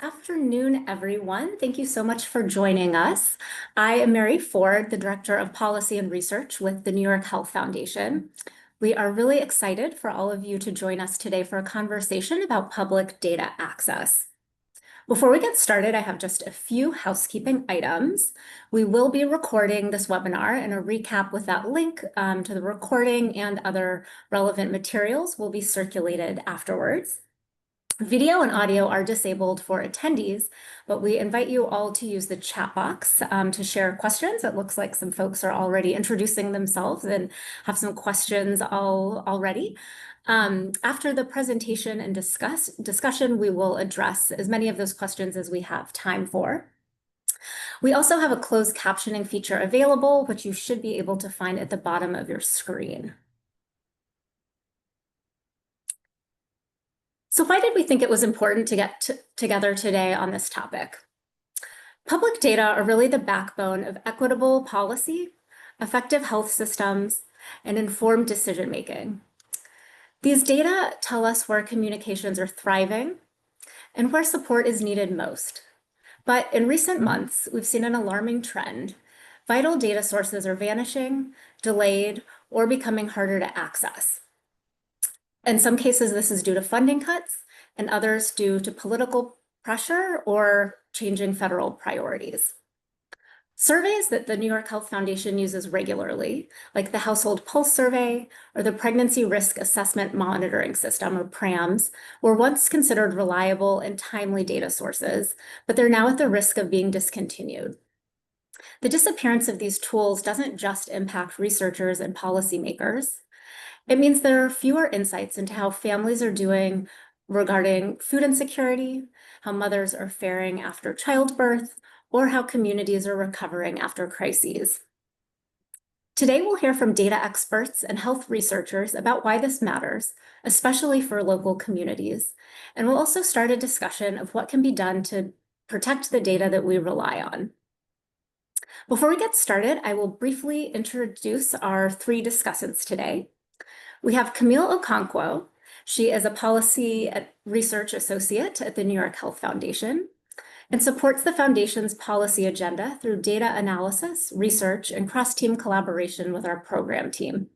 Afternoon, everyone. Thank you so much for joining us. I am Mary Ford, the Director of Policy and Research with the New York Health Foundation. We are really excited for all of you to join us today for a conversation about public data access. Before we get started, I have just a few housekeeping items. We will be recording this webinar, and a recap with that link to the recording and other relevant materials will be circulated afterwards. Video and audio are disabled for attendees, but we invite you all to use the chat box to share questions. It looks like some folks are already introducing themselves and have some questions already. After the presentation and discussion, we will address as many of those questions as we have time for. We also have a closed captioning feature available, which you should be able to find at the bottom of your screen. So why did we think it was important to get together today on this topic? Public data are really the backbone of equitable policy, effective health systems, and informed decision-making. These data tell us where communications are thriving and where support is needed most. But in recent months, we've seen an alarming trend. Vital data sources are vanishing, delayed, or becoming harder to access. In some cases, this is due to funding cuts, and others due to political pressure or changing federal priorities. Surveys that the New York Health Foundation uses regularly, like the Household Pulse Survey or the Pregnancy Risk Assessment Monitoring System, or PRAMS, were once considered reliable and timely data sources, but they're now at the risk of being discontinued. The disappearance of these tools doesn't just impact researchers and policymakers. It means there are fewer insights into how families are doing regarding food insecurity, how mothers are faring after childbirth, or how communities are recovering after crises. Today, we'll hear from data experts and health researchers about why this matters, especially for local communities. And we'll also start a discussion of what can be done to protect the data that we rely on. Before we get started, I will briefly introduce our three discussants today. We have Camille Okonkwo. She is a policy research associate at the New York Health Foundation and supports the foundation's policy agenda through data analysis, research, and cross-team collaboration with our program team.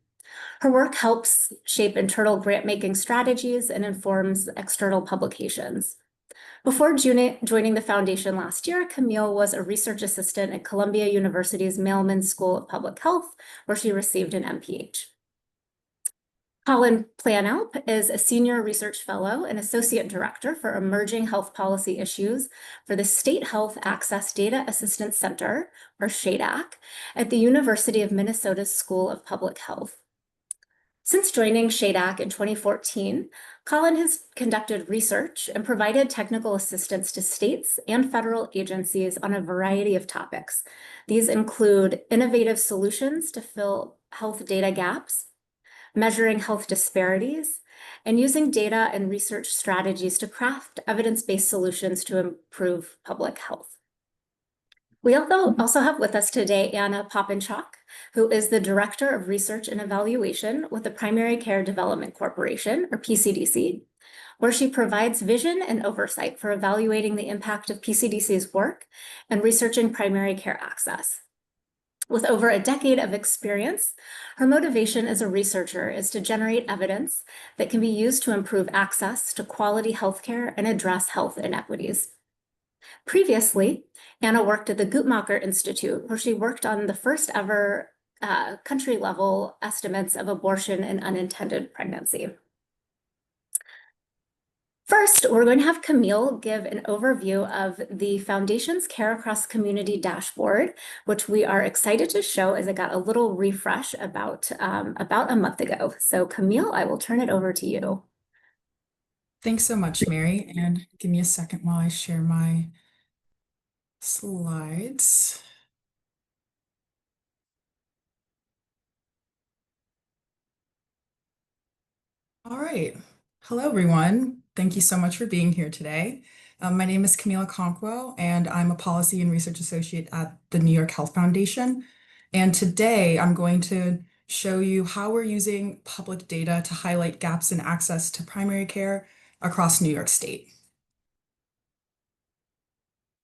Her work helps shape internal grant-making strategies and informs external publications. Before joining the foundation last year, Camille was a research assistant at Columbia University's Mailman School of Public Health, where she received an MPH. Colin Planalp is a senior research fellow and associate director for emerging health policy issues for the State Health Access Data Assistance Center, or SHADAC, at the University of Minnesota's School of Public Health. Since joining SHADAC in 2014, Colin has conducted research and provided technical assistance to states and federal agencies on a variety of topics. These include innovative solutions to fill health data gaps, measuring health disparities, and using data and research strategies to craft evidence-based solutions to improve public health. We also have with us today Anna Popinchalk, who is the Director of Research and Evaluation with the Primary Care Development Corporation, or PCDC, where she provides vision and oversight for evaluating the impact of PCDC's work and researching primary care access. With over a decade of experience, her motivation as a researcher is to generate evidence that can be used to improve access to quality healthcare and address health inequities. Previously, Anna worked at the Guttmacher Institute, where she worked on the first ever country-level estimates of abortion and unintended pregnancy. First, we're going to have Camille give an overview of the Foundation's Care Across Community dashboard, which we are excited to show as it got a little refresh about a month ago. So Camille, I will turn it over to you. Thanks so much, Mary. And give me a second while I share my slides. All right. Hello, everyone. Thank you so much for being here today. My name is Camille Okonkwo, and I'm a policy and research associate at the New York Health Foundation. And today I'm going to show you how we're using public data to highlight gaps in access to primary care across New York State.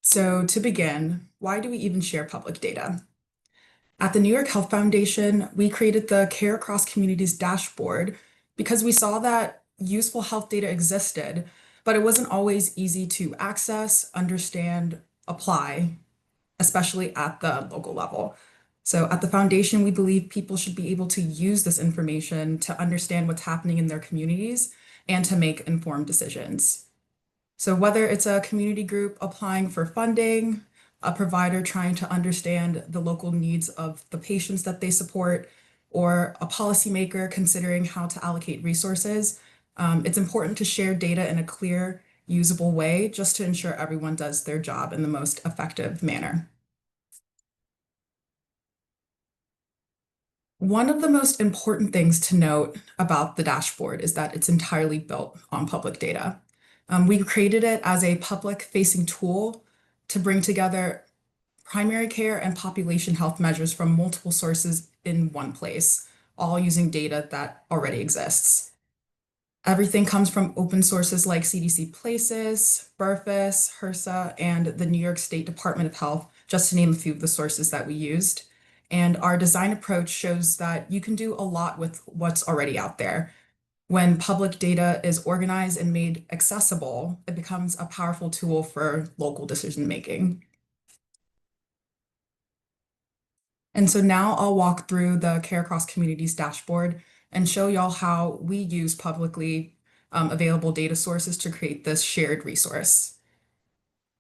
So to begin, why do we even share public data? At the New York Health Foundation, we created the Care Across Communities dashboard because we saw that useful health data existed, but it wasn't always easy to access, understand, apply, especially at the local level. So at the foundation, we believe people should be able to use this information to understand what's happening in their communities and to make informed decisions. So whether it's a community group applying for funding, a provider trying to understand the local needs of the patients that they support, or a policymaker considering how to allocate resources, it's important to share data in a clear, usable way just to ensure everyone does their job in the most effective manner. One of the most important things to note about the dashboard is that it's entirely built on public data. We created it as a public-facing tool to bring together primary care and population health measures from multiple sources in one place, all using data that already exists. Everything comes from open sources like CDC Places, Burfis, HRSA, and the New York State Department of Health, just to name a few of the sources that we used. And our design approach shows that you can do a lot with what's already out there. When public data is organized and made accessible, it becomes a powerful tool for local decision making. And so now I'll walk through the Care Across Communities dashboard and show y'all how we use publicly available data sources to create this shared resource.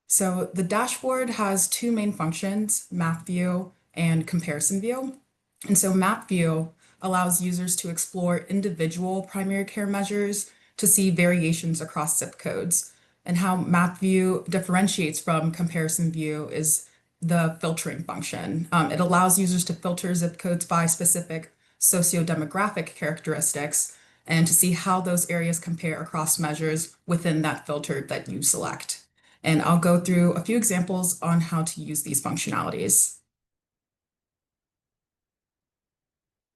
So the dashboard has two main functions, map view and comparison view. And so map view allows users to explore individual primary care measures to see variations across zip codes. And how map view differentiates from comparison view is the filtering function. It allows users to filter zip codes by specific socio-demographic characteristics and to see how those areas compare across measures within that filter that you select. And I'll go through a few examples on how to use these functionalities.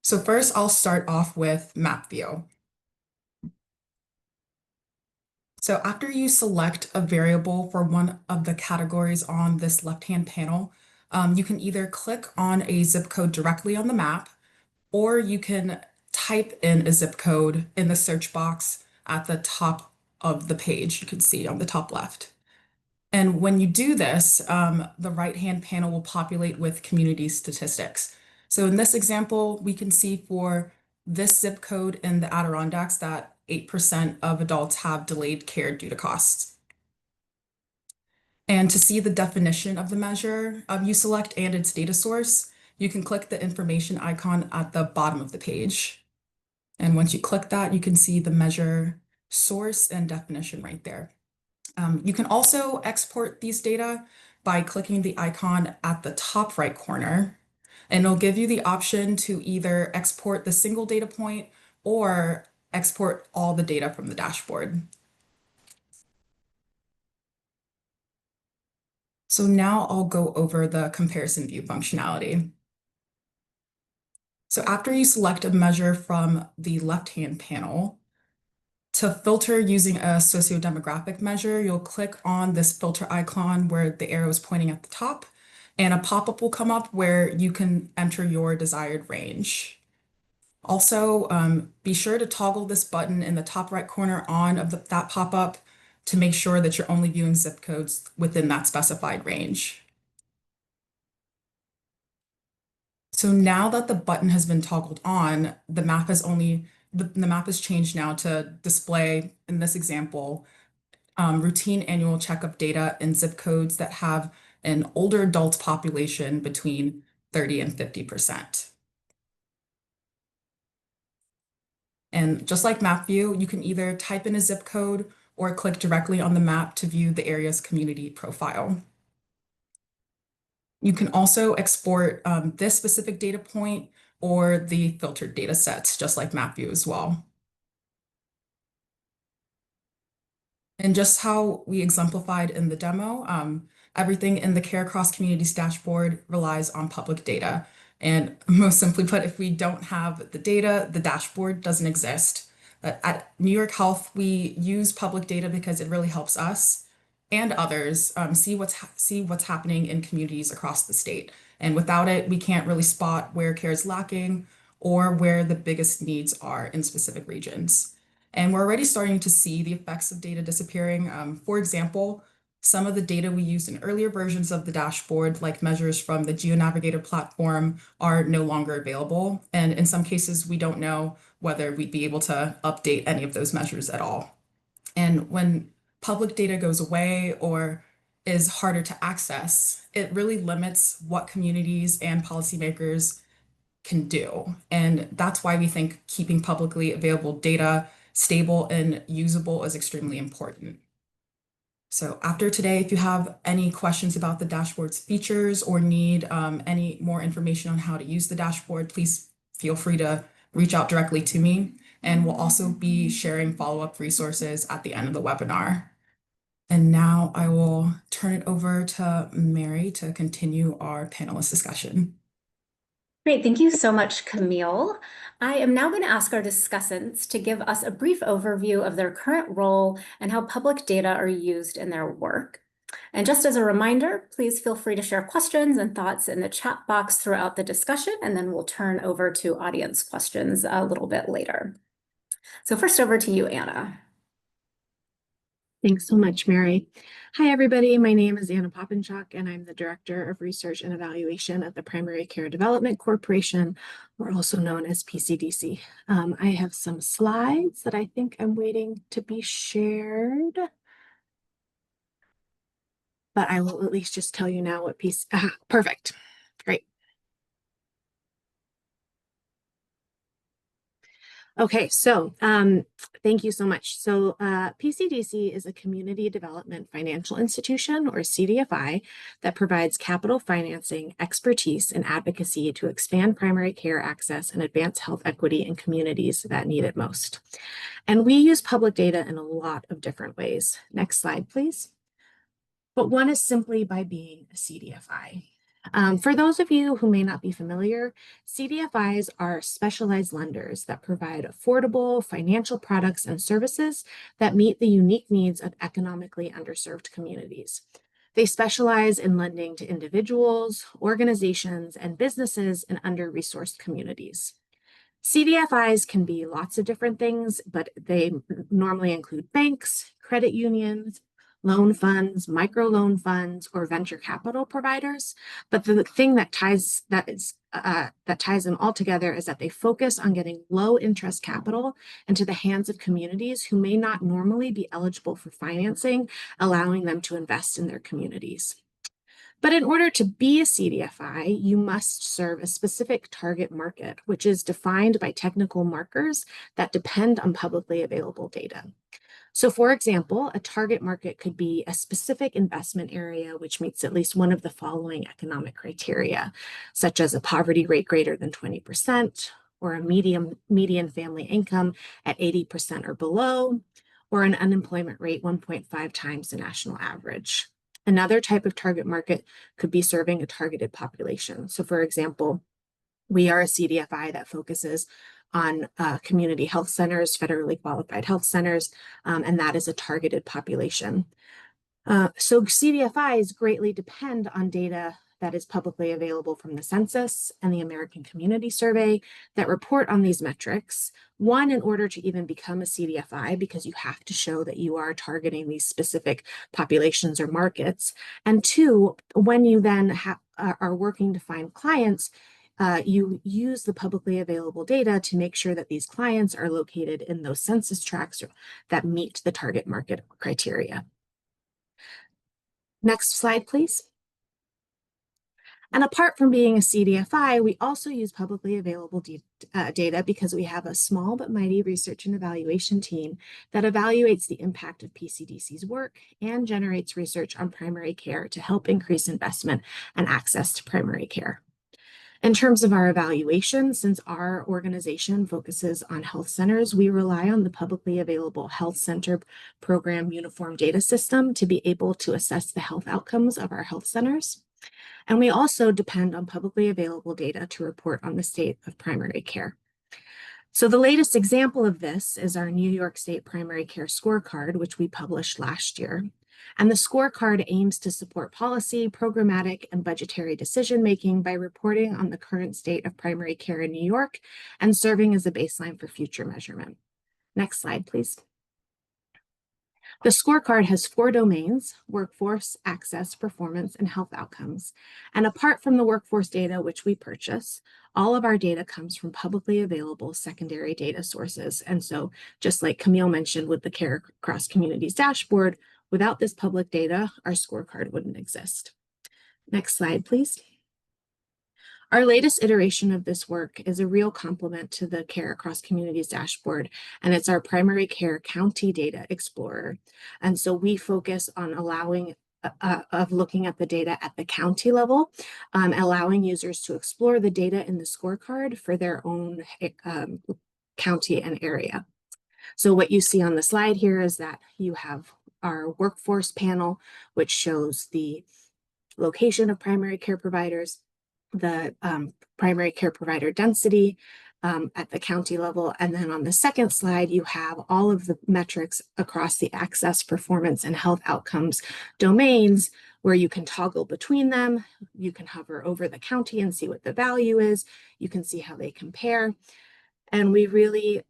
So first, I'll start off with map view. So after you select a variable for one of the categories on this left-hand panel, you can either click on a zip code directly on the map, or you can type in a zip code in the search box at the top of the page. You can see on the top left. And when you do this, the right-hand panel will populate with community statistics. So in this example, we can see for this zip code in the Adirondacks that 8% of adults have delayed care due to costs. And to see the definition of the measure, you select and its data source. You can click the information icon at the bottom of the page. And once you click that, you can see the measure source and definition right there. You can also export these data by clicking the icon at the top right corner, and it'll give you the option to either export the single data point or export all the data from the dashboard. So now I'll go over the comparison view functionality. So after you select a measure from the left-hand panel, to filter using a socio-demographic measure, you'll click on this filter icon where the arrow is pointing at the top, and a pop-up will come up where you can enter your desired range. Also, be sure to toggle this button in the top right corner on of that pop-up to make sure that you're only viewing zip codes within that specified range. So now that the button has been toggled on, the map has changed now to display, in this example, routine annual checkup data in zip codes that have an older adult population between 30 and 50%. And just like map view, you can either type in a zip code or click directly on the map to view the area's community profile. You can also export this specific data point or the filtered data sets, just like map view as well. And just how we exemplified in the demo, everything in the Care Across Communities dashboard relies on public data. And most simply put, if we don't have the data, the dashboard doesn't exist. At New York Health, we use public data because it really helps us. and others see what's happening in communities across the state. And without it, we can't really spot where care is lacking or where the biggest needs are in specific regions. And we're already starting to see the effects of data disappearing. For example, some of the data we used in earlier versions of the dashboard, like measures from the GeoNavigator platform, are no longer available. And in some cases, we don't know whether we'd be able to update any of those measures at all. And when public data goes away or is harder to access, it really limits what communities and policymakers can do. And that's why we think keeping publicly available data stable and usable is extremely important. So after today, if you have any questions about the dashboard's features or need any more information on how to use the dashboard, please feel free to reach out directly to me. And we'll also be sharing follow-up resources at the end of the webinar. And now I will turn it over to Mary to continue our panelist discussion. Great, thank you so much, Camille. I am now going to ask our discussants to give us a brief overview of their current role and how public data are used in their work. And just as a reminder, please feel free to share questions and thoughts in the chat box throughout the discussion, and then we'll turn over to audience questions a little bit later. So first over to you, Anna. Thanks so much, Mary. Hi, everybody. My name is Anna Popinchalk, and I'm the Director of Research and Evaluation at the Primary Care Development Corporation, or also known as PCDC. I have some slides that I think I'm waiting to be shared, but I will at least just tell you now what perfect. Great. Okay, so thank you so much. So PCDC is a community development financial institution, or CDFI, that provides capital financing, expertise, and advocacy to expand primary care access and advance health equity in communities that need it most. And we use public data in a lot of different ways. Next slide, please. But one is simply by being a CDFI. For those of you who may not be familiar, CDFIs are specialized lenders that provide affordable financial products and services that meet the unique needs of economically underserved communities. They specialize in lending to individuals, organizations, and businesses in under-resourced communities. CDFIs can be lots of different things, but they normally include banks, credit unions, loan funds, microloan funds, or venture capital providers. But the thing that ties them all together is that they focus on getting low interest capital into the hands of communities who may not normally be eligible for financing, allowing them to invest in their communities. But in order to be a CDFI, you must serve a specific target market, which is defined by technical markers that depend on publicly available data. So for example, a target market could be a specific investment area which meets at least one of the following economic criteria, such as a poverty rate greater than 20%, or a median family income at 80% or below, or an unemployment rate 1.5 times the national average. Another type of target market could be serving a targeted population. So for example, we are a CDFI that focuses on community health centers, federally qualified health centers, and that is a targeted population. So CDFIs greatly depend on data that is publicly available from the census and the American Community Survey that report on these metrics. One, in order to even become a CDFI, because you have to show that you are targeting these specific populations or markets. And two, when you then are working to find clients, you use the publicly available data to make sure that these clients are located in those census tracts that meet the target market criteria. Next slide, please. And apart from being a CDFI, we also use publicly available data because we have a small but mighty research and evaluation team that evaluates the impact of PCDC's work and generates research on primary care to help increase investment and access to primary care. In terms of our evaluation, since our organization focuses on health centers, we rely on the publicly available Health Center Program Uniform Data System to be able to assess the health outcomes of our health centers. And we also depend on publicly available data to report on the state of primary care. So the latest example of this is our New York State Primary Care Scorecard, which we published last year. And the scorecard aims to support policy, programmatic, and budgetary decision-making by reporting on the current state of primary care in New York and serving as a baseline for future measurement. Next slide, please. The scorecard has 4 domains: workforce, access, performance, and health outcomes. And apart from the workforce data, which we purchase, all of our data comes from publicly available secondary data sources. And so just like Camille mentioned with the Care Across Communities dashboard, without this public data, our scorecard wouldn't exist. Next slide, please. Our latest iteration of this work is a real complement to the Care Across Communities dashboard, and it's our primary care county data explorer. And so we focus on looking at the data at the county level, allowing users to explore the data in the scorecard for their own county and area. So what you see on the slide here is that you have our workforce panel, which shows the location of primary care providers, the primary care provider density at the county level. And then on the second slide, you have all of the metrics across the access, performance, and health outcomes domains where you can toggle between them. You can hover over the county and see what the value is. You can see how they compare. And we really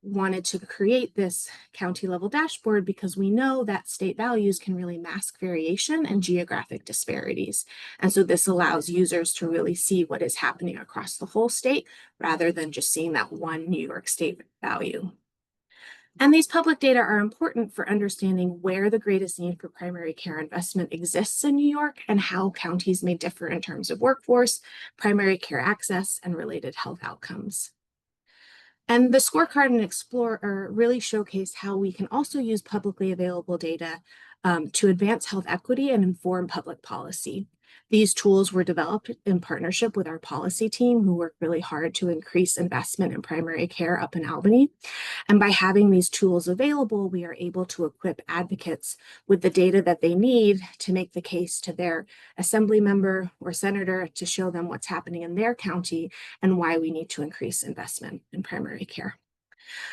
wanted to create this county level dashboard because we know that state values can really mask variation and geographic disparities. And so this allows users to really see what is happening across the whole state rather than just seeing that one New York State value. And these public data are important for understanding where the greatest need for primary care investment exists in New York and how counties may differ in terms of workforce, primary care access, and related health outcomes. And the scorecard and explorer really showcase how we can also use publicly available data to advance health equity and inform public policy. These tools were developed in partnership with our policy team, who work really hard to increase investment in primary care up in Albany. And by having these tools available, we are able to equip advocates with the data that they need to make the case to their assembly member or senator to show them what's happening in their county and why we need to increase investment in primary care.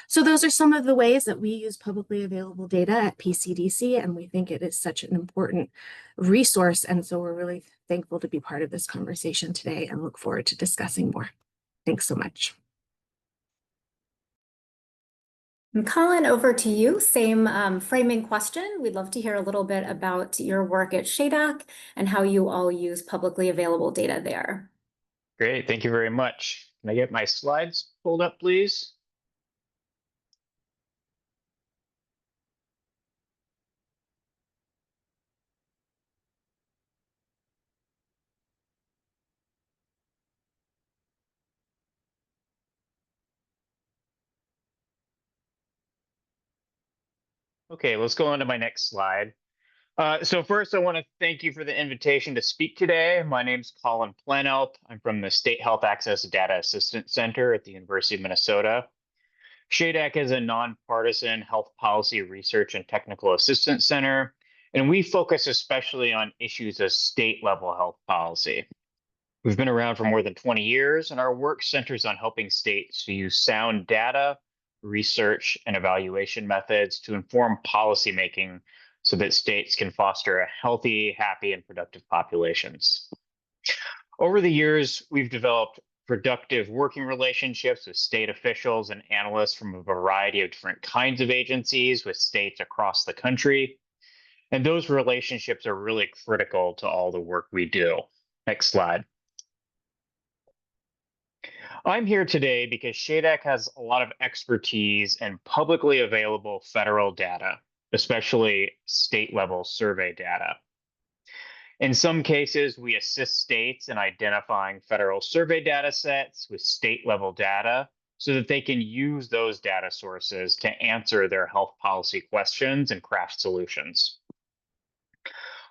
So those are some of the ways that we use publicly available data at PCDC, and we think it is such an important resource. And so we're really thankful to be part of this conversation today and look forward to discussing more. Thanks so much. And Colin, over to you. Same framing question. We'd love to hear a little bit about your work at SHADAC and how you all use publicly available data there. Great, thank you very much. Can I get my slides pulled up, please? Okay, let's go on to my next slide. So first, I want to thank you for the invitation to speak today. My name's Colin Planalp. I'm from the State Health Access Data Assistance Center at the University of Minnesota. SHADAC is a nonpartisan health policy research and technical assistance center, and we focus especially on issues of state-level health policy. We've been around for more than 20 years, and our work centers on helping states to use sound data, research, and evaluation methods to inform policymaking so that states can foster a healthy, happy, and productive populations. Over the years, we've developed productive working relationships with state officials and analysts from a variety of different kinds of agencies with states across the country. And those relationships are really critical to all the work we do. Next slide. I'm here today because SHADAC has a lot of expertise in publicly available federal data, especially state-level survey data. In some cases, we assist states in identifying federal survey data sets with state-level data so that they can use those data sources to answer their health policy questions and craft solutions.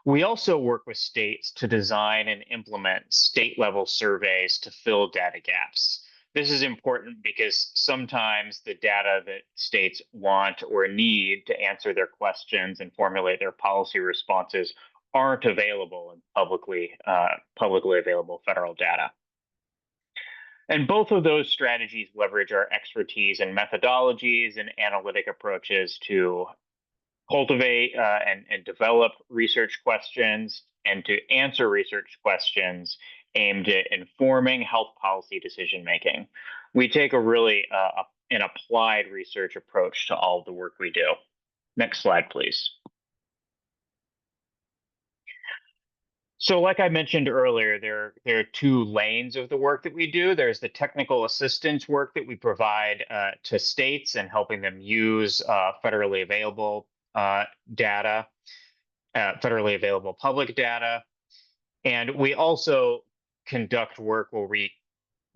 We also work with states to design and implement state-level surveys to fill data gaps. This is important because sometimes the data that states want or need to answer their questions and formulate their policy responses aren't available in publicly available federal data. And both of those strategies leverage our expertise in methodologies and analytic approaches to cultivate and develop research questions, and to answer research questions aimed at informing health policy decision making. We take a really an applied research approach to all of the work we do. Next slide, please. So like I mentioned earlier, there are two lanes of the work that we do. There's the technical assistance work that we provide to states and helping them use federally available data, federally available public data. And we also conduct work where we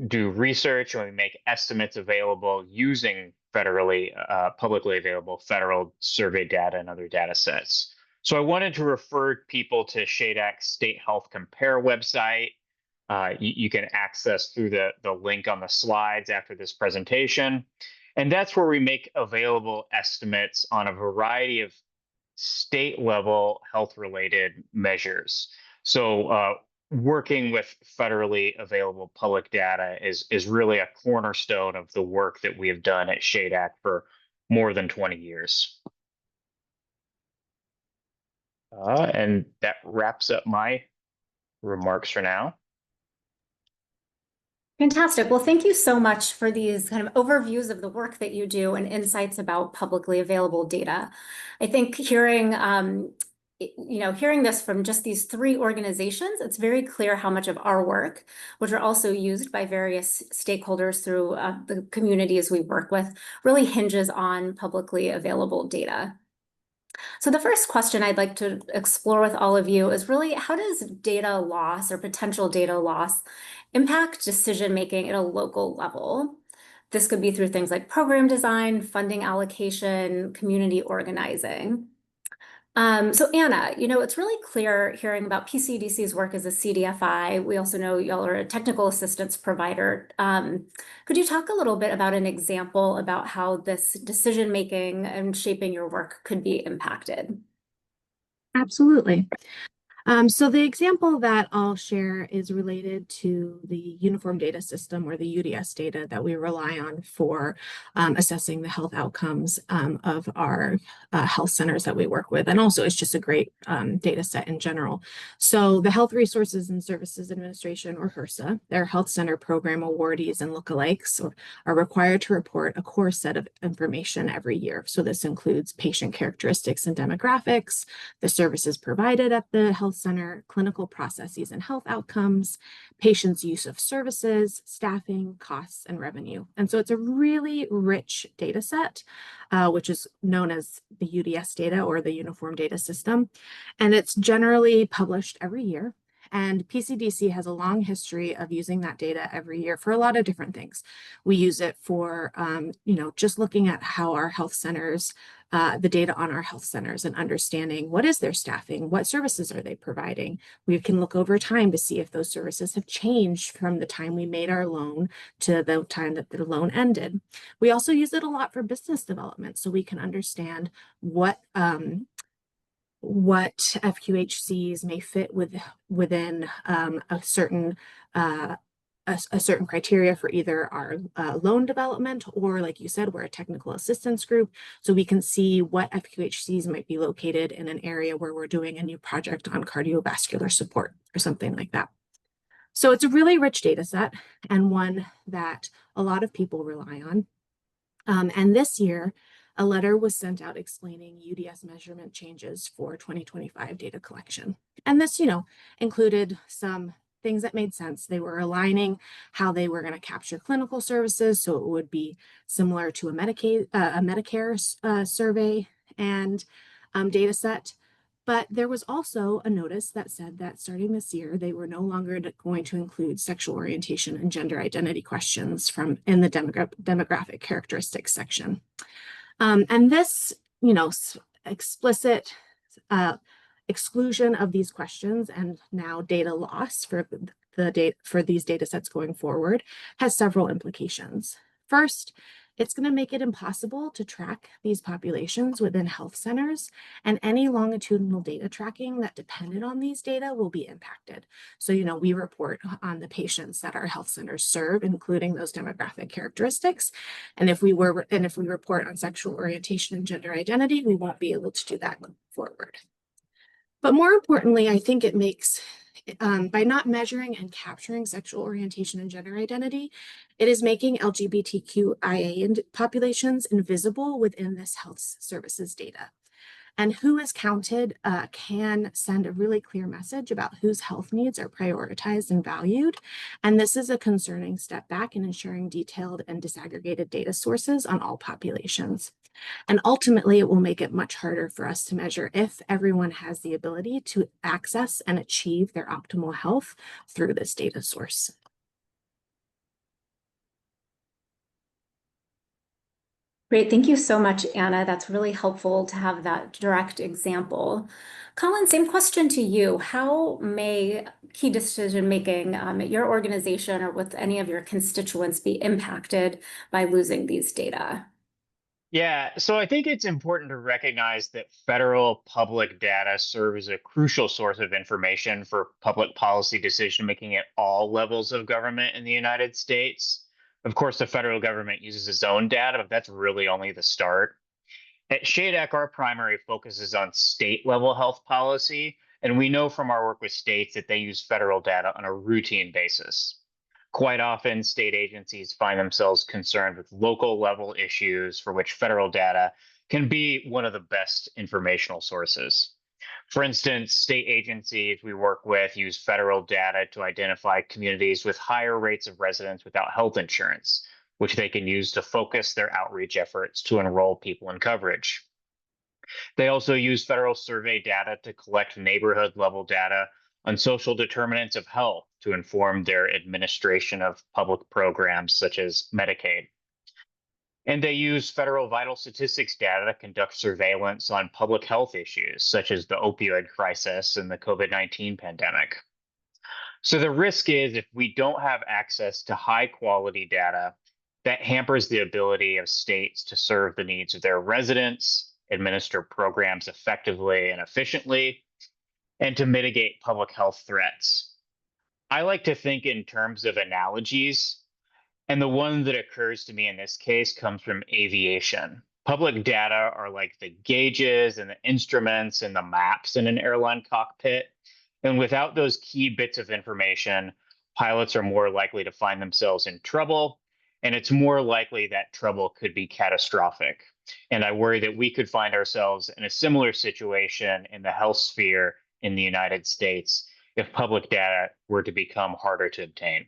do research and we make estimates available using federally, publicly available federal survey data and other data sets. So I wanted to refer people to SHADAC's State Health Compare website. You can access through the link on the slides after this presentation. And that's where we make available estimates on a variety of state level health related measures. So working with federally available public data is really a cornerstone of the work that we have done at SHADAC for more than 20 years. And that wraps up my remarks for now. Fantastic. Well, thank you so much for these kind of overviews of the work that you do and insights about publicly available data. I think hearing this from just these three organizations, it's very clear how much of our work, which are also used by various stakeholders through the communities we work with, really hinges on publicly available data. So the first question I'd like to explore with all of you is really, how does data loss or potential data loss impact decision-making at a local level? This could be through things like program design, funding allocation, community organizing. So Anna, it's really clear hearing about PCDC's work as a CDFI. We also know y'all are a technical assistance provider. Could you talk a little bit about an example about how this decision-making and shaping your work could be impacted? Absolutely. So the example that I'll share is related to the Uniform Data System, or the UDS data that we rely on for assessing the health outcomes of our health centers that we work with. And also it's just a great data set in general. So the Health Resources and Services Administration, or HRSA, their health center program awardees and lookalikes are required to report a core set of information every year. So this includes patient characteristics and demographics, the services provided at the health center, clinical processes and health outcomes, patients' use of services, staffing, costs, and revenue. And so it's a really rich data set, which is known as the UDS data, or the Uniform Data System. And it's generally published every year. And PCDC has a long history of using that data every year for a lot of different things. We use it for, just looking at how our health centers, the data on our health centers, and understanding what is their staffing, what services are they providing. We can look over time to see if those services have changed from the time we made our loan to the time that the loan ended. We also use it a lot for business development, so we can understand what FQHCs may fit within a certain criteria for either our loan development, or, like you said, we're a technical assistance group, so we can see what FQHCs might be located in an area where we're doing a new project on cardiovascular support or something like that. So it's a really rich data set, and one that a lot of people rely on. And this year, a letter was sent out explaining UDS measurement changes for 2025 data collection. And this, included some things that made sense. They were aligning how they were going to capture clinical services, so it would be similar to a Medicare survey and data set. But there was also a notice that said that starting this year, they were no longer going to include sexual orientation and gender identity questions in the demographic characteristics section. And this, explicit exclusion of these questions, and now data loss for these data sets going forward, has several implications. First, It's going to make it impossible to track these populations within health centers, and any longitudinal data tracking that depended on these data will be impacted. So, we report on the patients that our health centers serve, including those demographic characteristics. And if we report on sexual orientation and gender identity, we won't be able to do that going forward. But more importantly, I think it makes, by not measuring and capturing sexual orientation and gender identity, it is making LGBTQIA populations invisible within this health services data. And who is counted can send a really clear message about whose health needs are prioritized and valued. And this is a concerning step back in ensuring detailed and disaggregated data sources on all populations. And ultimately, it will make it much harder for us to measure if everyone has the ability to access and achieve their optimal health through this data source. Great, thank you so much, Anna. That's really helpful to have that direct example. Colin, same question to you. How may key decision-making at your organization or with any of your constituents be impacted by losing these data? Yeah, so I think it's important to recognize that federal public data serve as a crucial source of information for public policy decision making at all levels of government in the United States. Of course, the federal government uses its own data, but that's really only the start. At SHADEC, our primary focus is on state level health policy, and we know from our work with states that they use federal data on a routine basis. Quite often, state agencies find themselves concerned with local level issues for which federal data can be one of the best informational sources. For instance, state agencies we work with use federal data to identify communities with higher rates of residents without health insurance, which they can use to focus their outreach efforts to enroll people in coverage. They also use federal survey data to collect neighborhood level data on social determinants of health to inform their administration of public programs such as Medicaid. And they use federal vital statistics data to conduct surveillance on public health issues such as the opioid crisis and the COVID-19 pandemic. So the risk is if we don't have access to high quality data, that hampers the ability of states to serve the needs of their residents, administer programs effectively and efficiently, and to mitigate public health threats. I like to think in terms of analogies, and the one that occurs to me in this case comes from aviation. Public data are like the gauges and the instruments and the maps in an airline cockpit. And without those key bits of information, pilots are more likely to find themselves in trouble, and it's more likely that trouble could be catastrophic. And I worry that we could find ourselves in a similar situation in the health sphere in the United States if public data were to become harder to obtain.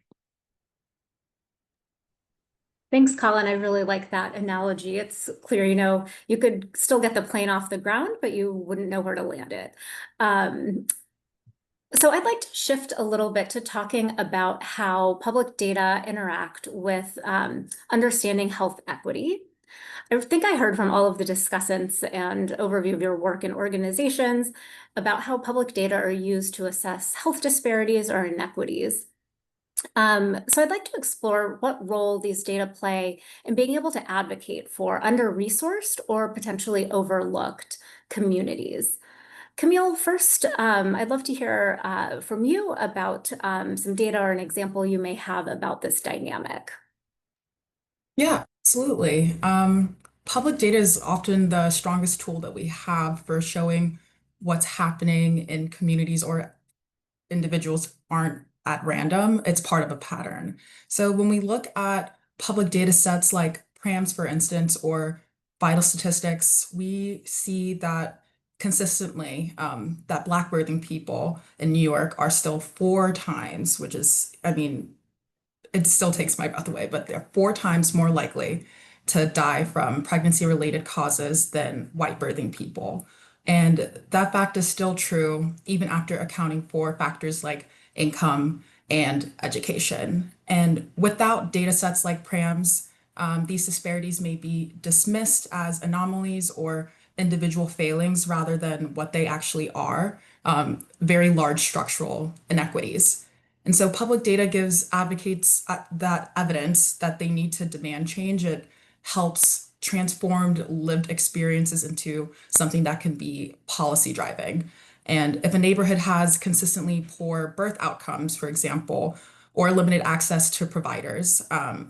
Thanks, Colin. I really like that analogy. It's clear, you could still get the plane off the ground, but you wouldn't know where to land it. So I'd like to shift a little bit to talking about how public data interact with understanding health equity. I think I heard from all of the discussants and overview of your work in organizations about how public data are used to assess health disparities or inequities. So I'd like to explore what role these data play in being able to advocate for under-resourced or potentially overlooked communities. Camille, first, I'd love to hear from you about some data or an example you may have about this dynamic. Yeah, absolutely. Public data is often the strongest tool that we have for showing what's happening in communities or individuals aren't at random. It's part of a pattern. So when we look at public data sets like PRAMS, for instance, or vital statistics, we see that consistently that Black birthing people in New York are still 4 times, which is, it still takes my breath away, but they're 4 times more likely to die from pregnancy-related causes than white birthing people. And that fact is still true even after accounting for factors like income and education. And without data sets like PRAMS, these disparities may be dismissed as anomalies or individual failings rather than what they actually are, very large structural inequities. And so public data gives advocates that evidence that they need to demand change. It helps transformed lived experiences into something that can be policy driving. And if a neighborhood has consistently poor birth outcomes, for example, or limited access to providers,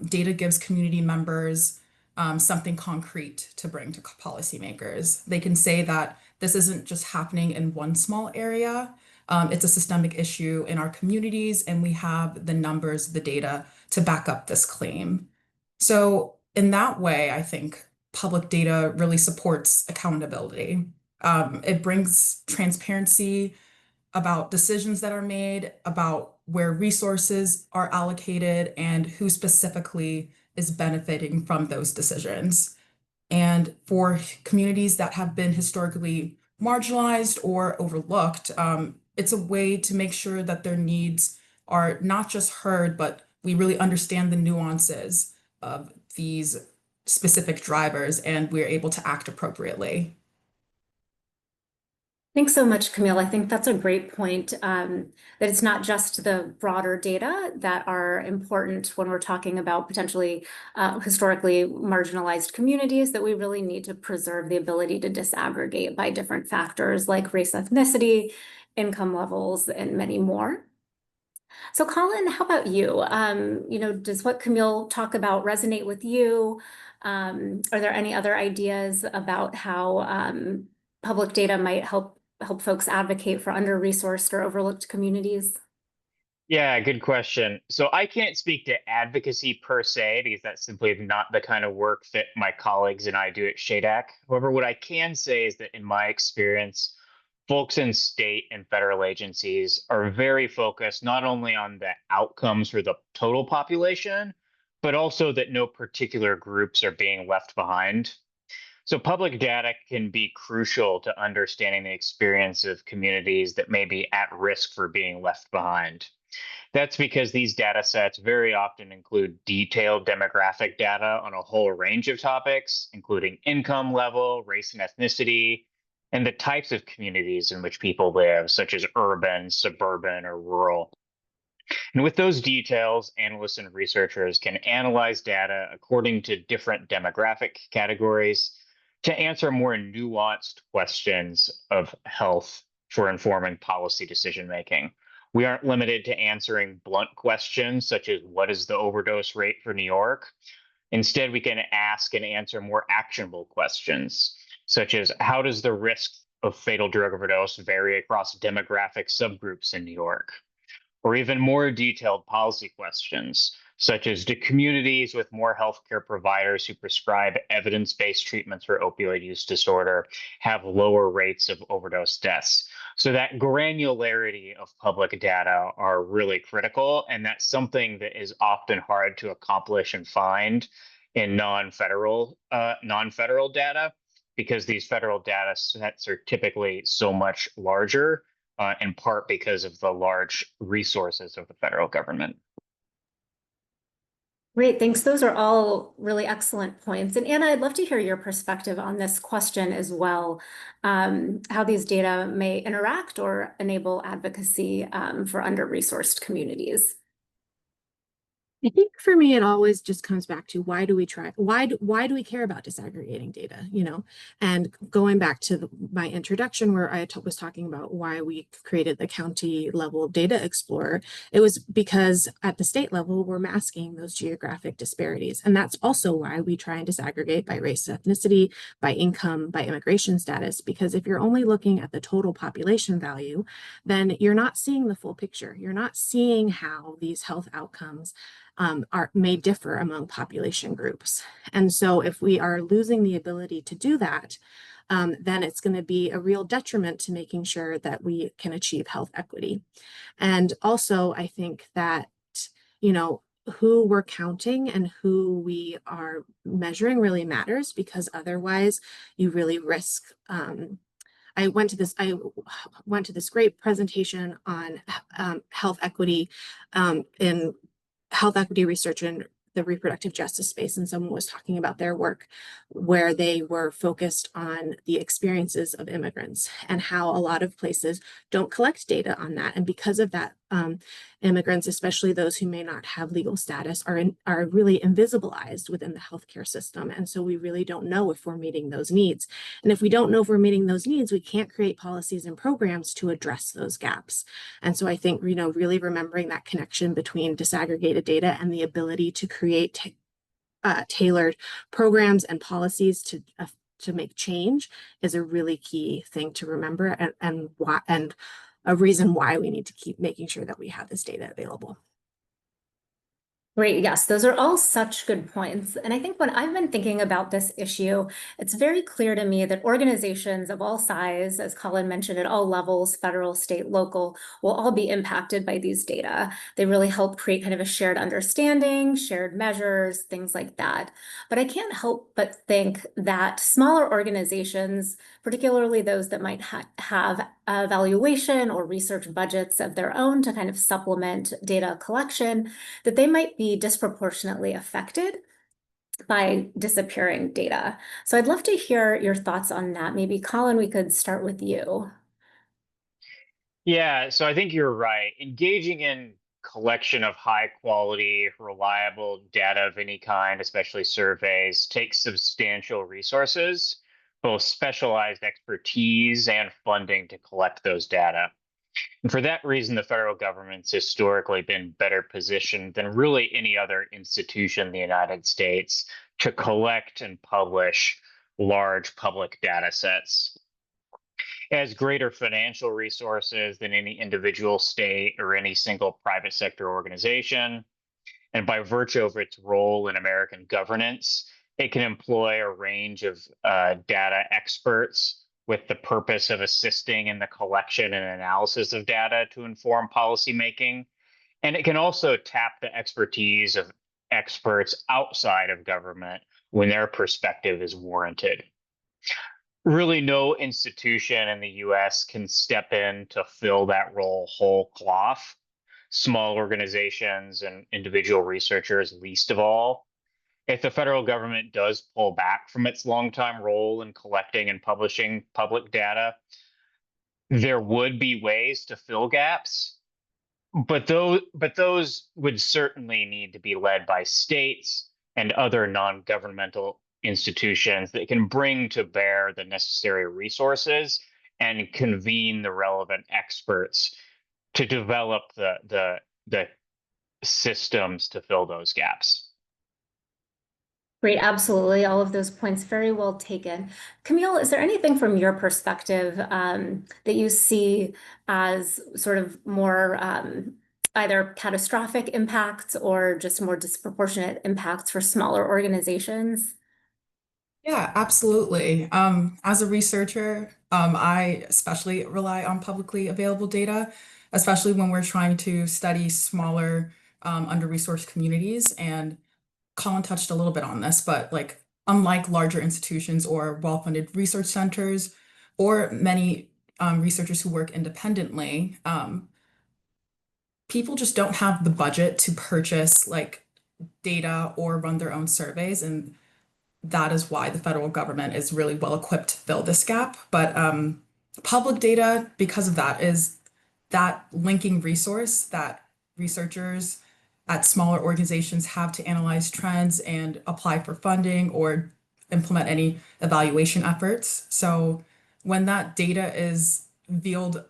data gives community members something concrete to bring to policymakers. They can say that this isn't just happening in one small area. It's a systemic issue in our communities, and we have the numbers, the data to back up this claim. So in that way, I think public data really supports accountability. It brings transparency about decisions that are made, about where resources are allocated, and who specifically is benefiting from those decisions. And for communities that have been historically marginalized or overlooked, it's a way to make sure that their needs are not just heard, but we really understand the nuances of these specific drivers and we're able to act appropriately. Thanks so much, Camille. I think that's a great point, that it's not just the broader data that are important when we're talking about potentially historically marginalized communities, that we really need to preserve the ability to disaggregate by different factors like race, ethnicity, income levels, and many more. So Colin, how about you? Does what Camille talk about resonate with you? Are there any other ideas about how public data might help folks advocate for under-resourced or overlooked communities? Yeah, good question. So I can't speak to advocacy per se, because that's simply not the kind of work that my colleagues and I do at SHADAC. However, what I can say is that in my experience, folks in state and federal agencies are very focused not only on the outcomes for the total population, but also that no particular groups are being left behind. So public data can be crucial to understanding the experience of communities that may be at risk for being left behind. That's because these data sets very often include detailed demographic data on a whole range of topics, including income level, race and ethnicity, and the types of communities in which people live, such as urban, suburban, or rural. And with those details, analysts and researchers can analyze data according to different demographic categories to answer more nuanced questions of health for informing policy decision making. We aren't limited to answering blunt questions such as what is the overdose rate for New York? Instead, we can ask and answer more actionable questions such as how does the risk of fatal drug overdose vary across demographic subgroups in New York? Or even more detailed policy questions, such as do communities with more healthcare providers who prescribe evidence-based treatments for opioid use disorder have lower rates of overdose deaths? So that granularity of public data are really critical, and that's something that is often hard to accomplish and find in non-federal data, because these federal data sets are typically so much larger, in part because of the large resources of the federal government. Great, thanks. Those are all really excellent points. And Anna, I'd love to hear your perspective on this question as well, how these data may interact or enable advocacy for under-resourced communities. I think for me, it always just comes back to why do we care about disaggregating data, and going back to my introduction where I was talking about why we created the county level data explorer. It was because at the state level, we're masking those geographic disparities. And that's also why we try and disaggregate by race, ethnicity, by income, by immigration status, because if you're only looking at the total population value, then you're not seeing the full picture. You're not seeing how these health outcomes may differ among population groups. And so if we are losing the ability to do that, then it's going to be a real detriment to making sure that we can achieve health equity. And also, I think that, who we're counting and who we are measuring really matters, because otherwise you really risk I went to this great presentation on health equity in health equity research in the reproductive justice space, and someone was talking about their work where they were focused on the experiences of immigrants and how a lot of places don't collect data on that. And because of that immigrants, especially those who may not have legal status, are really invisibilized within the healthcare system. And so we really don't know if we're meeting those needs. And if we don't know if we're meeting those needs, we can't create policies and programs to address those gaps. And so I think, really remembering that connection between disaggregated data and the ability to create tailored programs and policies to make change is a really key thing to remember, and a reason why we need to keep making sure that we have this data available. Great. Yes, those are all such good points. And I think when I've been thinking about this issue, it's very clear to me that organizations of all size, as Colin mentioned, at all levels, federal, state, local, will all be impacted by these data. They really help create kind of a shared understanding, shared measures, things like that. But I can't help but think that smaller organizations, particularly those that might have evaluation or research budgets of their own to kind of supplement data collection, that they might be disproportionately affected by disappearing data. So I'd love to hear your thoughts on that. Maybe Colin, we could start with you. Yeah, so I think you're right. Engaging in collection of high quality, reliable data of any kind, especially surveys, takes substantial resources, both specialized expertise and funding to collect those data. And for that reason, the federal government's historically been better positioned than really any other institution in the United States to collect and publish large public data sets. It has greater financial resources than any individual state or any single private sector organization. And by virtue of its role in American governance, it can employ a range of data experts with the purpose of assisting in the collection and analysis of data to inform policymaking. And it can also tap the expertise of experts outside of government when their perspective is warranted. Really, no institution in the US can step in to fill that role whole cloth. Small organizations and individual researchers, least of all. If the federal government does pull back from its longtime role in collecting and publishing public data, there would be ways to fill gaps, but those would certainly need to be led by states and other non-governmental institutions that can bring to bear the necessary resources and convene the relevant experts to develop the systems to fill those gaps. Great, absolutely. All of those points very well taken. Camille, is there anything from your perspective that you see as sort of more either catastrophic impacts or just more disproportionate impacts for smaller organizations? Yeah, absolutely. As a researcher, I especially rely on publicly available data, especially when we're trying to study smaller, under-resourced communities. And Colin touched a little bit on this, but like unlike larger institutions or well-funded research centers or many researchers who work independently, people just don't have the budget to purchase like data or run their own surveys. And that is why the federal government is really well equipped to fill this gap. But public data, because of that, is that linking resource that researchers at smaller organizations have to analyze trends and apply for funding or implement any evaluation efforts. So when that data is veiled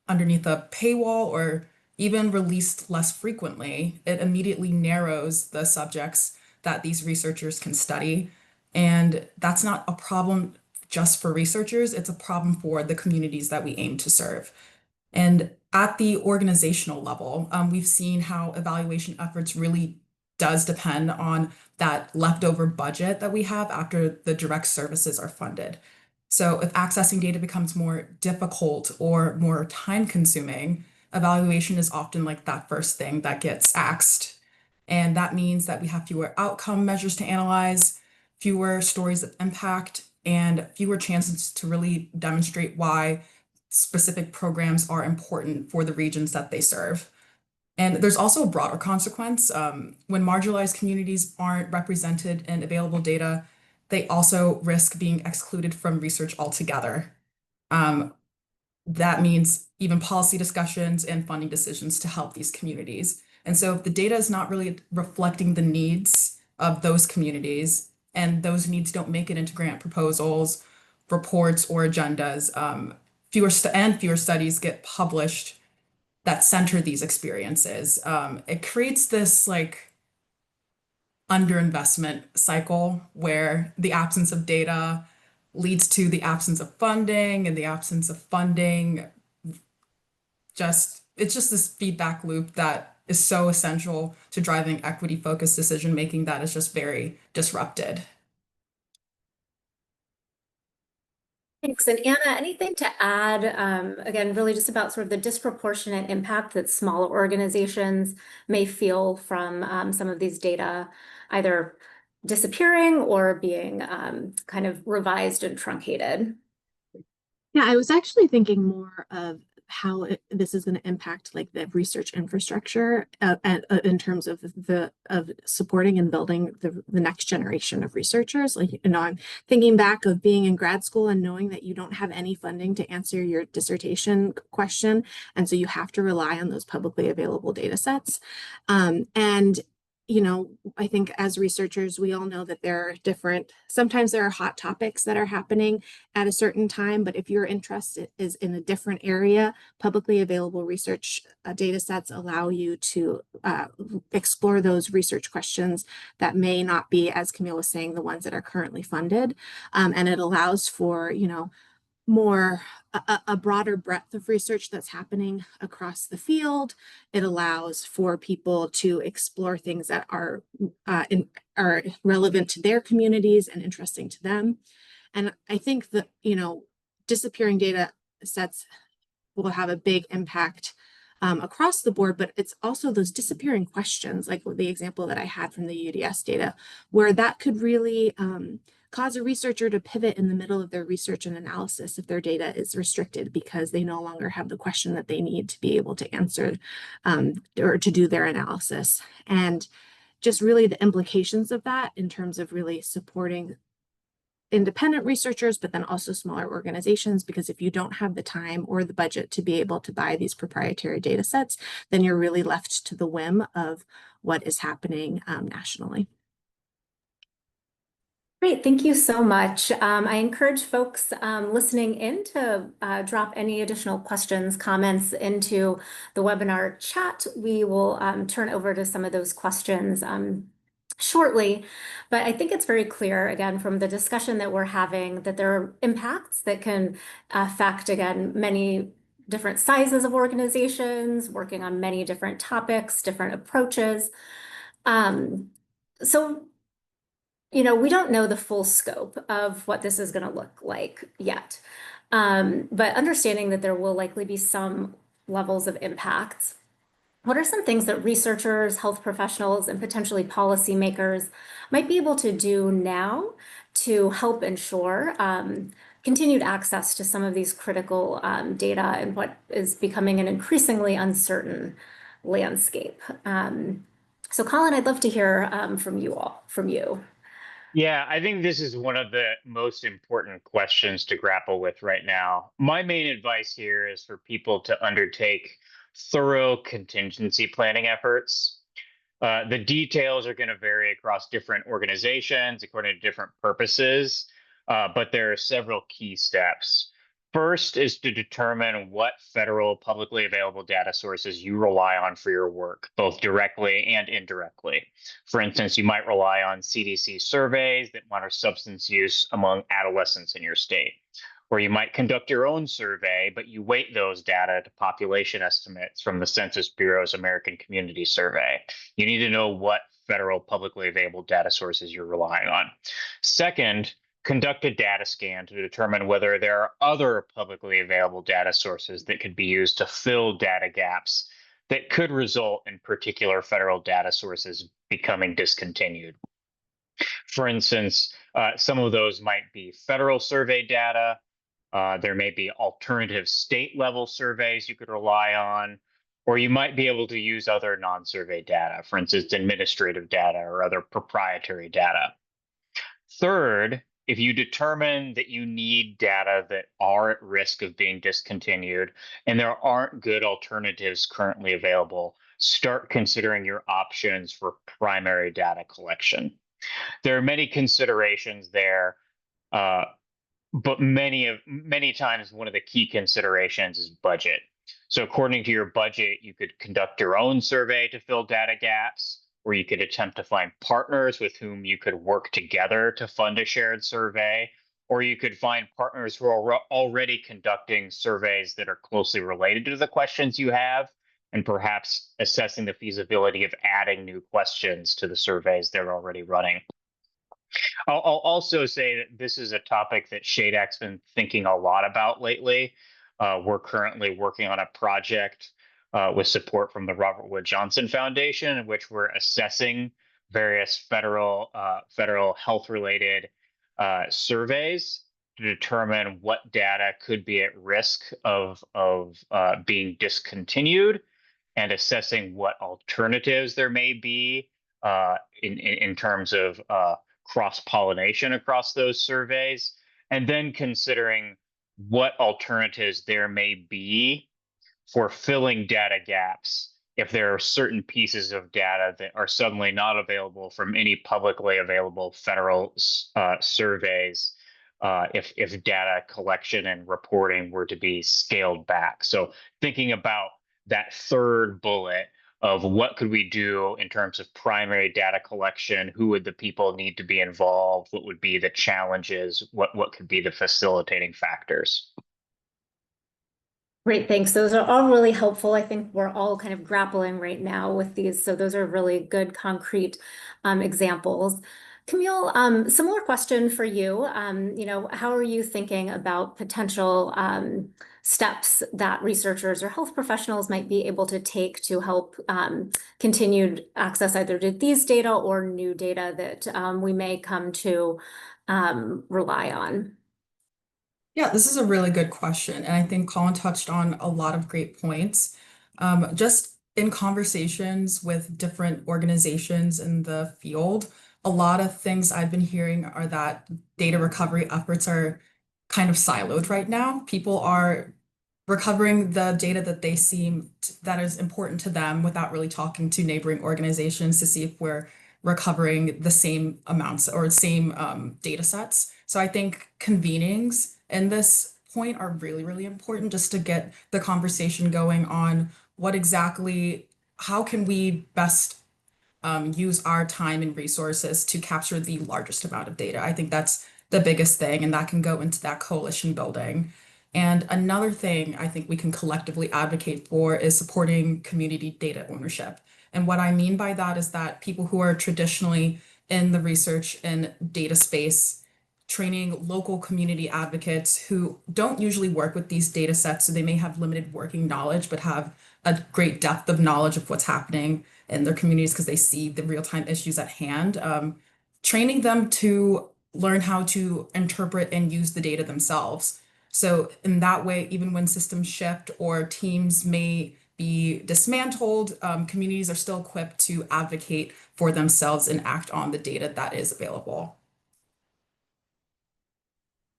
underneath a paywall or even released less frequently, it immediately narrows the subjects that these researchers can study. And that's not a problem just for researchers, it's a problem for the communities that we aim to serve. And at the organizational level, we've seen how evaluation efforts really does depend on that leftover budget that we have after the direct services are funded. So if accessing data becomes more difficult or more time consuming, evaluation is often like that first thing that gets axed. And that means that we have fewer outcome measures to analyze, fewer stories of impact, and fewer chances to really demonstrate why specific programs are important for the regions that they serve. And there's also a broader consequence. When marginalized communities aren't represented in available data, they also risk being excluded from research altogether. that means even policy discussions and funding decisions to help these communities. And so if the data is not really reflecting the needs of those communities, and those needs don't make it into grant proposals, reports, or agendas, fewer studies get published that center these experiences. It creates this like underinvestment cycle where the absence of data leads to the absence of funding, and the absence of funding it's just this feedback loop that is so essential to driving equity focused decision making that is just very disrupted. Thanks. And Anna, anything to add? Again, really just about sort of the disproportionate impact that smaller organizations may feel from some of these data either disappearing or being kind of revised and truncated. Yeah, I was actually thinking more of how this is going to impact like the research infrastructure in terms of supporting and building the next generation of researchers. Like, you know, I'm thinking back of being in grad school and knowing that you don't have any funding to answer your dissertation question, and so you have to rely on those publicly available data sets. And you know, I think as researchers, we all know that sometimes there are hot topics that are happening at a certain time, but if your interest is in a different area, publicly available research data sets allow you to explore those research questions that may not be, as Camille was saying, the ones that are currently funded. And it allows for, you know, a broader breadth of research that's happening across the field. It allows for people to explore things that are relevant to their communities and interesting to them. And I think that, you know, disappearing data sets will have a big impact across the board, but it's also those disappearing questions, like the example that I had from the UDS data, where that could really cause a researcher to pivot in the middle of their research and analysis if their data is restricted because they no longer have the question that they need to be able to answer or to do their analysis. And just really the implications of that in terms of really supporting independent researchers, but then also smaller organizations, because if you don't have the time or the budget to be able to buy these proprietary data sets, then you're really left to the whim of what is happening nationally. Great, thank you so much. I encourage folks listening in to drop any additional questions, comments into the webinar chat. We will turn over to some of those questions shortly, but I think it's very clear, again, from the discussion that we're having, that there are impacts that can affect, again, many different sizes of organizations, working on many different topics, different approaches. So, you know, we don't know the full scope of what this is going to look like yet, but understanding that there will likely be some levels of impacts. What are some things that researchers, health professionals, and potentially policymakers might be able to do now to help ensure continued access to some of these critical data in what is becoming an increasingly uncertain landscape? So Colin, I'd love to hear from you. Yeah, I think this is one of the most important questions to grapple with right now. My main advice here is for people to undertake thorough contingency planning efforts. The details are going to vary across different organizations according to different purposes, but there are several key steps. First is to determine what federal publicly available data sources you rely on for your work, both directly and indirectly. For instance, you might rely on CDC surveys that monitor substance use among adolescents in your state. Or you might conduct your own survey, but you weight those data to population estimates from the Census Bureau's American Community Survey. You need to know what federal publicly available data sources you're relying on. Second, conduct a data scan to determine whether there are other publicly available data sources that could be used to fill data gaps that could result in particular federal data sources becoming discontinued. For instance, some of those might be federal survey data. There may be alternative state level surveys you could rely on, or you might be able to use other non-survey data, for instance, administrative data or other proprietary data. Third, if you determine that you need data that are at risk of being discontinued and there aren't good alternatives currently available, start considering your options for primary data collection. There are many considerations there, but many times one of the key considerations is budget. So according to your budget, you could conduct your own survey to fill data gaps, or you could attempt to find partners with whom you could work together to fund a shared survey, or you could find partners who are already conducting surveys that are closely related to the questions you have, and perhaps assessing the feasibility of adding new questions to the surveys they're already running. I'll also say that this is a topic that SHADAC's been thinking a lot about lately. We're currently working on a project with support from the Robert Wood Johnson Foundation, in which we're assessing various federal health-related surveys to determine what data could be at risk of being discontinued, and assessing what alternatives there may be in terms of cross-pollination across those surveys, and then considering what alternatives there may be for filling data gaps if there are certain pieces of data that are suddenly not available from any publicly available federal surveys, if data collection and reporting were to be scaled back. So thinking about that third bullet of what could we do in terms of primary data collection, who would the people need to be involved, what would be the challenges, what could be the facilitating factors. Great, thanks. Those are all really helpful. I think we're all kind of grappling right now with these. So those are really good, concrete examples. Camille, similar question for you. How are you thinking about potential steps that researchers or health professionals might be able to take to help continued access either to these data or new data that we may come to rely on? Yeah, this is a really good question. And I think Colin touched on a lot of great points. Just in conversations with different organizations in the field, a lot of things I've been hearing are that data recovery efforts are kind of siloed right now. People are recovering the data that they seem that is important to them without really talking to neighboring organizations to see if we're recovering the same amounts or same data sets. So I think convenings in this point are really, really important just to get the conversation going on how can we best use our time and resources to capture the largest amount of data. I think that's the biggest thing, and that can go into that coalition building. And another thing I think we can collectively advocate for is supporting community data ownership. And what I mean by that is that people who are traditionally in the research and data space, training local community advocates who don't usually work with these data sets, so they may have limited working knowledge, but have a great depth of knowledge of what's happening in their communities because they see the real-time issues at hand. Training them to learn how to interpret and use the data themselves. So in that way, even when systems shift or teams may be dismantled, communities are still equipped to advocate for themselves and act on the data that is available.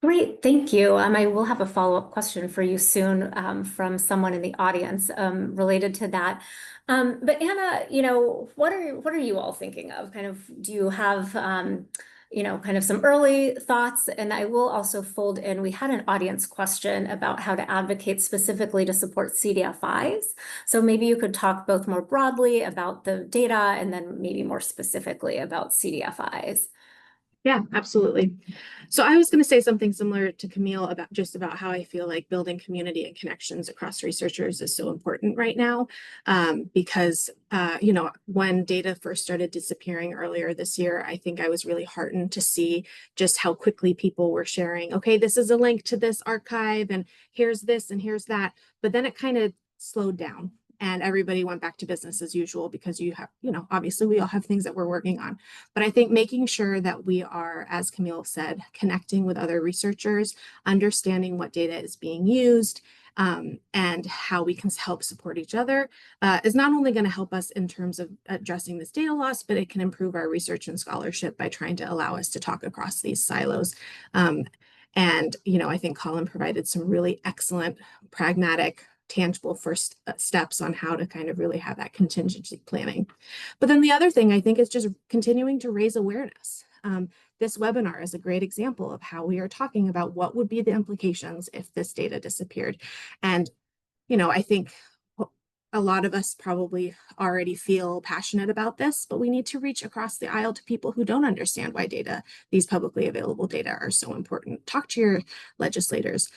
Great, thank you. I will have a follow-up question for you soon from someone in the audience related to that. But Anna, what are you all thinking of? Kind of, do you have kind of some early thoughts? And I will also fold in, we had an audience question about how to advocate specifically to support CDFIs. So maybe you could talk both more broadly about the data and then maybe more specifically about CDFIs. Yeah, absolutely. So I was going to say something similar to Camille about how I feel like building community and connections across researchers is so important right now, because when data first started disappearing earlier this year, I think I was really heartened to see just how quickly people were sharing, okay, this is a link to this archive and here's this and here's that. But then it kind of slowed down. And everybody went back to business as usual because obviously we all have things that we're working on. But I think making sure that we are, as Camille said, connecting with other researchers, understanding what data is being used, and how we can help support each other is not only going to help us in terms of addressing this data loss, but it can improve our research and scholarship by trying to allow us to talk across these silos. And, you know, I think Colin provided some really excellent, pragmatic, tangible first steps on how to kind of really have that contingency planning. But then the other thing I think is just continuing to raise awareness. This webinar is a great example of how we are talking about what would be the implications if this data disappeared. And, you know, I think a lot of us probably already feel passionate about this, but we need to reach across the aisle to people who don't understand why these publicly available data are so important. Talk to your legislators,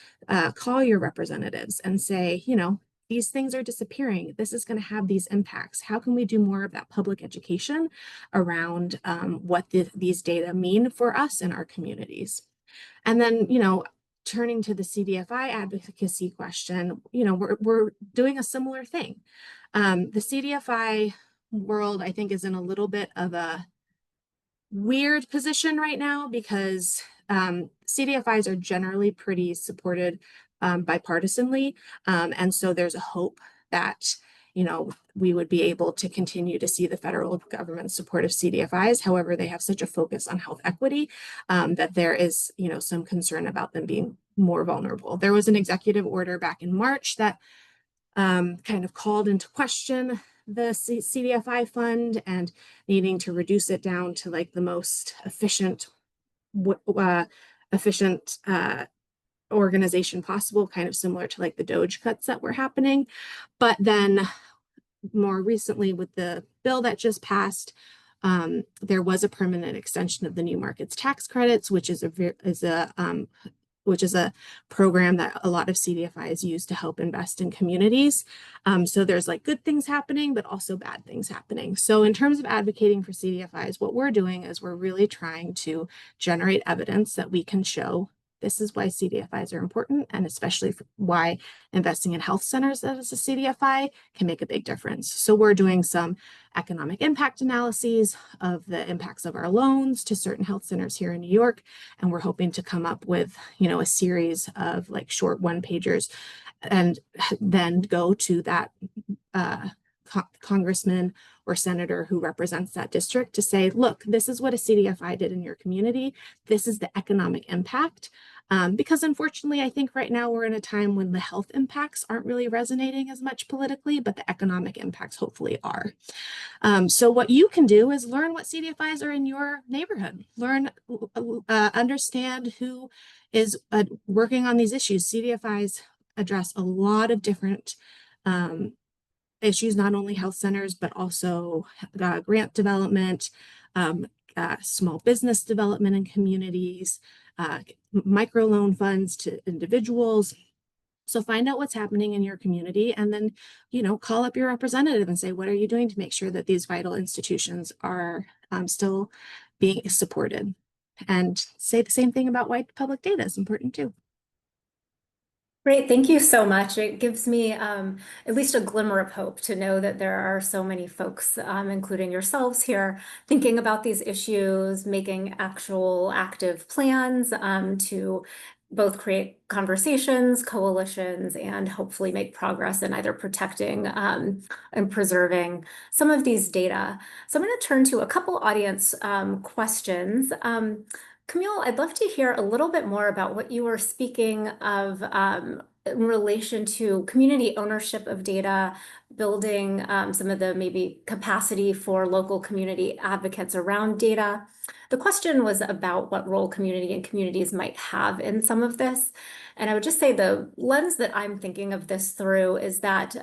call your representatives and say, you know, these things are disappearing. This is going to have these impacts. How can we do more of that public education around what these data mean for us and our communities? And then, you know, turning to the CDFI advocacy question, you know, we're doing a similar thing. The CDFI world, I think, is in a little bit of a weird position right now because CDFIs are generally pretty supported bipartisanly. And so there's a hope that, you know, we would be able to continue to see the federal government's support of CDFIs. However, they have such a focus on health equity that there is, you know, some concern about them being more vulnerable. There was an executive order back in March that kind of called into question the CDFI fund and needing to reduce it down to like the most efficient organization possible, kind of similar to like the Doge cuts that were happening. But then more recently with the bill that just passed, there was a permanent extension of the new markets tax credits, which is a program that a lot of CDFIs use to help invest in communities. So there's like good things happening, but also bad things happening. So in terms of advocating for CDFIs, what we're doing is we're really trying to generate evidence that we can show this is why CDFIs are important, and especially why investing in health centers as a CDFI can make a big difference. So we're doing some economic impact analyses of the impacts of our loans to certain health centers here in New York, and we're hoping to come up with, you know, a series of like short one-pagers, and then go to that congressman or senator who represents that district to say, look, this is what a CDFI did in your community. This is the economic impact. Because unfortunately, I think right now we're in a time when the health impacts aren't really resonating as much politically, but the economic impacts hopefully are. So what you can do is learn what CDFIs are in your neighborhood. Learn, understand who is working on these issues. CDFIs address a lot of different issues, not only health centers, but also grant development, small business development in communities, microloan funds to individuals. So find out what's happening in your community and then, you know, call up your representative and say, what are you doing to make sure that these vital institutions are still being supported? And say the same thing about why public data is important too. Great, thank you so much. It gives me at least a glimmer of hope to know that there are so many folks, including yourselves here, thinking about these issues, making actual active plans to both create conversations, coalitions, and hopefully make progress in either protecting and preserving some of these data. So I'm going to turn to a couple audience questions. Camille, I'd love to hear a little bit more about what you were speaking of in relation to community ownership of data, building some of the maybe capacity for local community advocates around data. The question was about what role community and communities might have in some of this. And I would just say the lens that I'm thinking of this through is that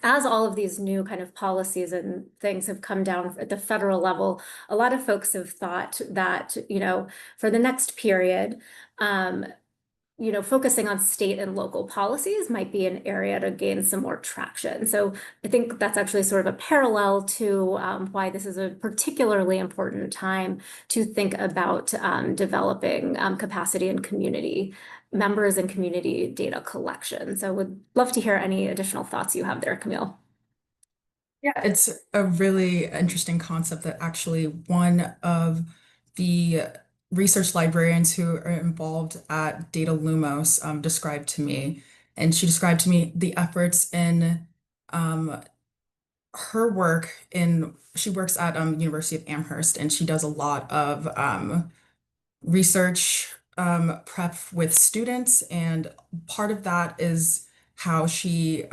as all of these new kind of policies and things have come down at the federal level, a lot of folks have thought that, you know, for the next period, you know, focusing on state and local policies might be an area to gain some more traction. So I think that's actually sort of a parallel to why this is a particularly important time to think about developing capacity in community members and community data collection. So would love to hear any additional thoughts you have there, Camille. Yeah, it's a really interesting concept that actually one of the research librarians who are involved at Data Lumos described to me. and she described to me the efforts in her work in she works at University of Amherst, and she does a lot of research prep with students, and part of that is how she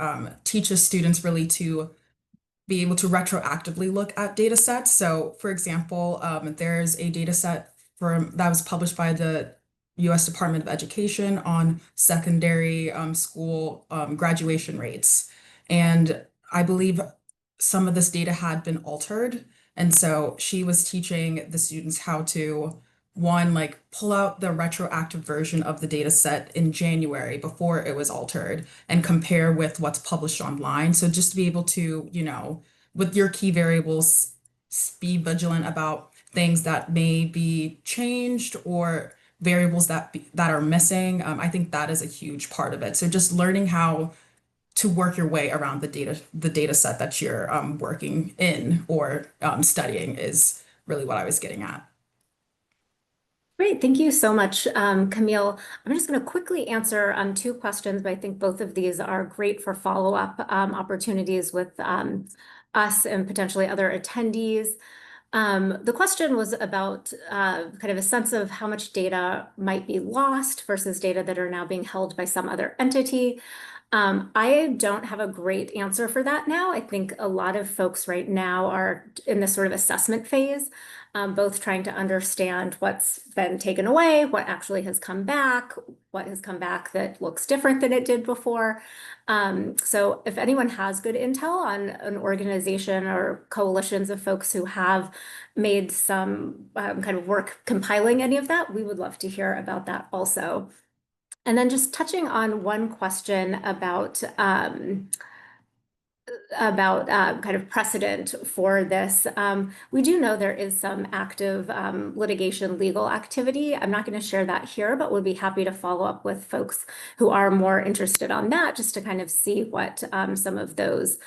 teaches students really to be able to retroactively look at data sets. So, for example, there's a data set that was published by the U.S. Department of Education on secondary school graduation rates. And I believe some of this data had been altered. And so she was teaching the students how to, one, like pull out the retroactive version of the data set in January before it was altered and compare with what's published online. So just to be able to, with your key variables, be vigilant about things that may be changed or variables that are missing. I think that is a huge part of it. So just learning how to work your way around the data set that you're working in or studying is really what I was getting at. Great, thank you so much, Camille. I'm just going to quickly answer 2 questions, but I think both of these are great for follow-up opportunities with us and potentially other attendees. The question was about kind of a sense of how much data might be lost versus data that are now being held by some other entity. I don't have a great answer for that now. I think a lot of folks right now are in this sort of assessment phase, both trying to understand what's been taken away, what actually has come back, what has come back that looks different than it did before. So if anyone has good intel on an organization or coalitions of folks who have made some kind of work compiling any of that, we would love to hear about that also. And then just touching on one question about kind of precedent for this. We do know there is some active litigation legal activity. I'm not going to share that here, but would be happy to follow up with folks who are more interested on that, just to kind of see what some of those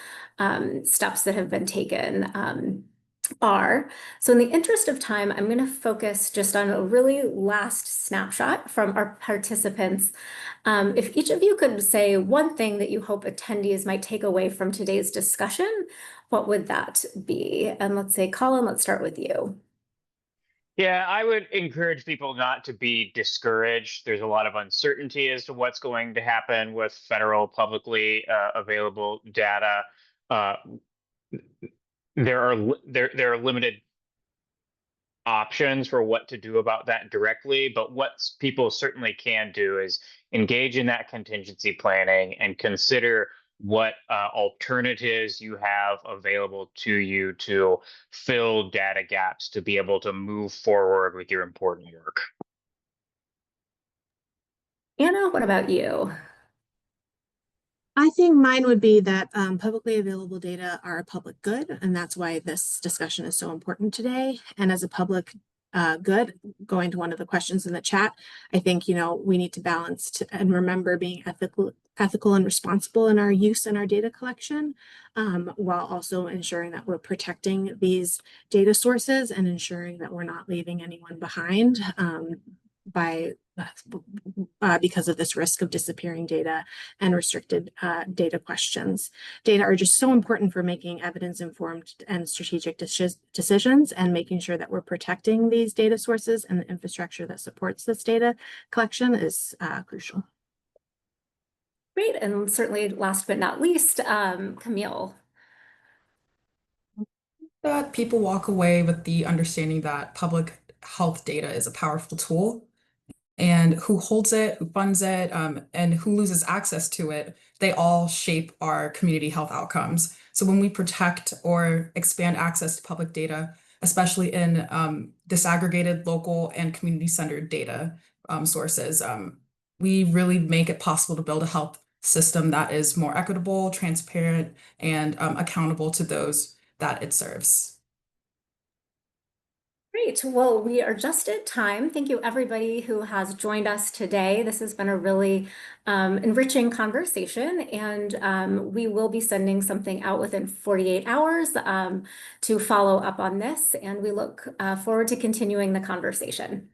steps that have been taken are. So in the interest of time, I'm going to focus just on a really last snapshot from our participants. If each of you could say one thing that you hope attendees might take away from today's discussion, what would that be? And let's say, Colin, let's start with you. Yeah, I would encourage people not to be discouraged. There's a lot of uncertainty as to what's going to happen with federal publicly available data. There are limited options for what to do about that directly, but what people certainly can do is engage in that contingency planning and consider what alternatives you have available to you to fill data gaps to be able to move forward with your important work. Anna, what about you? I think mine would be that publicly available data are a public good, and that's why this discussion is so important today. And as a public good, going to one of the questions in the chat, I think, we need to balance and remember being ethical and responsible in our use and our data collection, while also ensuring that we're protecting these data sources and ensuring that we're not leaving anyone behind because of this risk of disappearing data and restricted data questions. Data are just so important for making evidence-informed and strategic decisions, and making sure that we're protecting these data sources and the infrastructure that supports this data collection is crucial. Great, and certainly last but not least, Camille. That people walk away with the understanding that public health data is a powerful tool, and who holds it, who funds it, and who loses access to it, they all shape our community health outcomes. So when we protect or expand access to public data, especially in disaggregated, local, and community-centered data sources, we really make it possible to build a health system that is more equitable, transparent, and accountable to those that it serves. Great. Well, we are just at time. Thank you, everybody who has joined us today. This has been a really enriching conversation, and we will be sending something out within 48 hours to follow up on this, and we look forward to continuing the conversation.